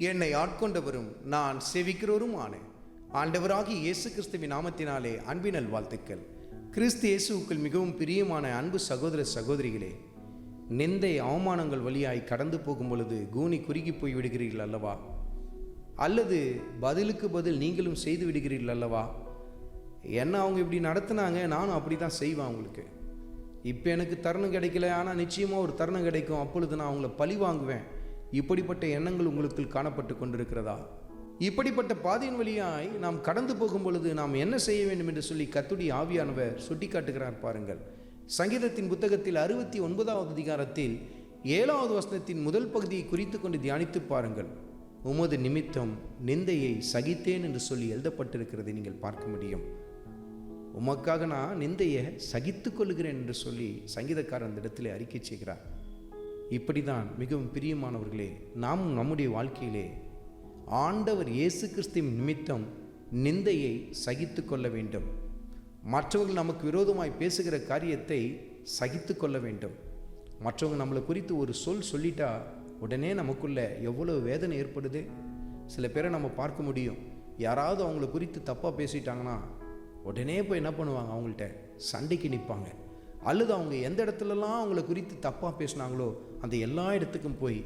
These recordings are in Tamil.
என்னை ஆட்கொண்டவரும் நான் செவிக்கிறவரும் ஆனேன். ஆண்டவராகிய இயேசு கிறிஸ்துவின் நாமத்தினாலே அன்பினல் வாழ்த்துக்கள். கிறிஸ்து இயேசுவுக்குள் மிகவும் பிரியமான அன்பு சகோதர சகோதரிகளே, நிந்தை அவமானங்கள் வழியாய் கடந்து போகும் பொழுது கூனி குறுகி போய் விடுகிறீர்கள் அல்லவா? அல்லது பதிலுக்கு பதில் நீங்களும் செய்து விடுகிறீர்கள் அல்லவா? என்ன அவங்க இப்படி நடத்தினாங்க, நானும் அப்படி தான் செய்வேன். அவங்களுக்கு இப்போ எனக்கு தருணம் கிடைக்கல, ஆனால் நிச்சயமாக ஒரு தருணம் கிடைக்கும், அப்பொழுது நான் அவங்கள பழி வாங்குவேன். இப்படிப்பட்ட எண்ணங்கள் உங்களுக்குள் காணப்பட்டு கொண்டிருக்கிறதா? இப்படிப்பட்ட பாதையின் வழியாய் நாம் கடந்து போகும் பொழுது நாம் என்ன செய்ய வேண்டும் என்று சொல்லி கர்த்தருடைய ஆவியானவர் சுட்டி காட்டுகிறார். பாருங்கள், சங்கீதத்தின் புத்தகத்தில் 69வது அதிகாரத்தில் 7வது வசனத்தின் முதல் பகுதியை குறித்து கொண்டு தியானித்து பாருங்கள். உமது நிமித்தம் நிந்தையை சகித்தேன் என்று சொல்லி எழுதப்பட்டிருக்கிறதை நீங்கள் பார்க்க முடியும். உமக்காக நான் நிந்தையை சகித்து கொள்ளுகிறேன் என்று சொல்லி சங்கீதக்காரர் அந்த இடத்துல அறிக்கை செய்கிறார். இப்படி தான் மிகவும் பிரியமானவர்களே, நாமும் நம்முடைய வாழ்க்கையிலே ஆண்டவர் இயேசு கிறிஸ்துவின் நிமித்தம் நிந்தையை சகித்து கொள்ள வேண்டும். மற்றவர்கள் நமக்கு விரோதமாய் பேசுகிற காரியத்தை சகித்து கொள்ள வேண்டும். மற்றவங்க நம்மளை குறித்து ஒரு சொல்லிட்டா உடனே நமக்குள்ள எவ்வளவு வேதனை ஏற்படுது. சில பேரை நம்ம பார்க்க முடியும், யாராவது அவங்கள குறித்து தப்பாக பேசிட்டாங்கன்னா உடனே போய் என்ன பண்ணுவாங்க, அவங்கள்ட்ட சண்டைக்கு நிற்பாங்க. அல்லது அவங்க எந்த இடத்துலலாம் அவங்கள குறித்து தப்பாக பேசினாங்களோ அந்த எல்லா இடத்துக்கும் போய்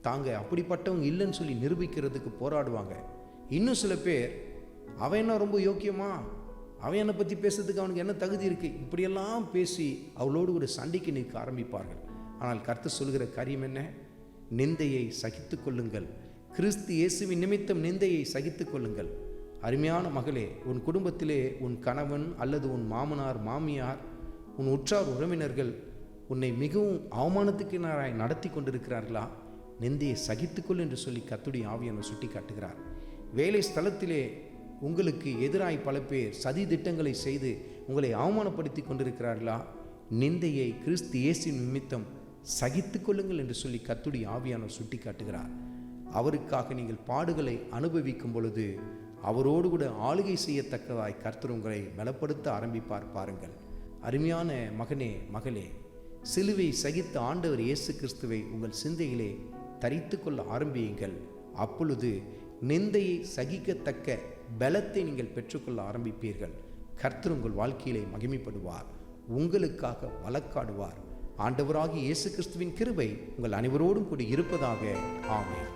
தாங்க அப்படிப்பட்டவங்க இல்லைன்னு சொல்லி நிரூபிக்கிறதுக்கு போராடுவாங்க. இன்னும் சில பேர் அவன் என்ன ரொம்ப யோக்கியமா, அவன் என்னை பற்றி பேசுறதுக்கு அவனுக்கு என்ன தகுதி இருக்குது, இப்படியெல்லாம் பேசி அவளோடு ஒரு சண்டைக்கு நிற்க ஆரம்பிப்பார்கள். ஆனால் கர்த்தர் சொல்கிற காரியம் என்ன? நிந்தையை சகித்து கொள்ளுங்கள். கிறிஸ்து இயேசுவின் நிமித்தம் நிந்தையை சகித்து கொள்ளுங்கள். அருமையான மகளே, உன் குடும்பத்திலே உன் கணவன் அல்லது உன் மாமனார் மாமியார், உன் உற்றார் உறவினர்கள் உன்னை மிகவும் அவமானத்துக்கினராய் நடத்தி கொண்டிருக்கிறார்களா? நிந்தையை சகித்துக்கொள் என்று சொல்லி கர்த்தருடைய ஆவியானவர் சுட்டி காட்டுகிறார். வேலை ஸ்தலத்திலே உங்களுக்கு எதிராய் பல பேர் சதி திட்டங்களை செய்து உங்களை அவமானப்படுத்தி கொண்டிருக்கிறார்களா? நிந்தையை கிறிஸ்து இயேசுவின் நிமித்தம் சகித்து கொள்ளுங்கள் என்று சொல்லி கர்த்தருடைய ஆவியானவர் சுட்டி காட்டுகிறார். அவருக்காக நீங்கள் பாடுகளை அனுபவிக்கும் பொழுது அவரோடு கூட ஆளுகை செய்யத்தக்கதாய் கர்த்தர் உங்களை பலப்படுத்த ஆரம்பிப்பார். பாருங்கள், அருமையான மகனே மகளே, சிலுவை சகித்த ஆண்டவர் இயேசு கிறிஸ்துவை உங்கள் சிந்தையிலே தரித்து கொள்ள ஆரம்பியுங்கள். அப்பொழுது நிந்தையை சகிக்கத்தக்க பலத்தை நீங்கள் பெற்றுக்கொள்ள ஆரம்பிப்பீர்கள். கர்த்தர் உங்கள் வாழ்க்கையிலே மகிமைப்படுவார், உங்களுக்காக வழக்காடுவார். ஆண்டவராகிய இயேசு கிறிஸ்துவின் கிருபை உங்கள் அனைவரோடும் கூட இருப்பதாக. ஆமென்.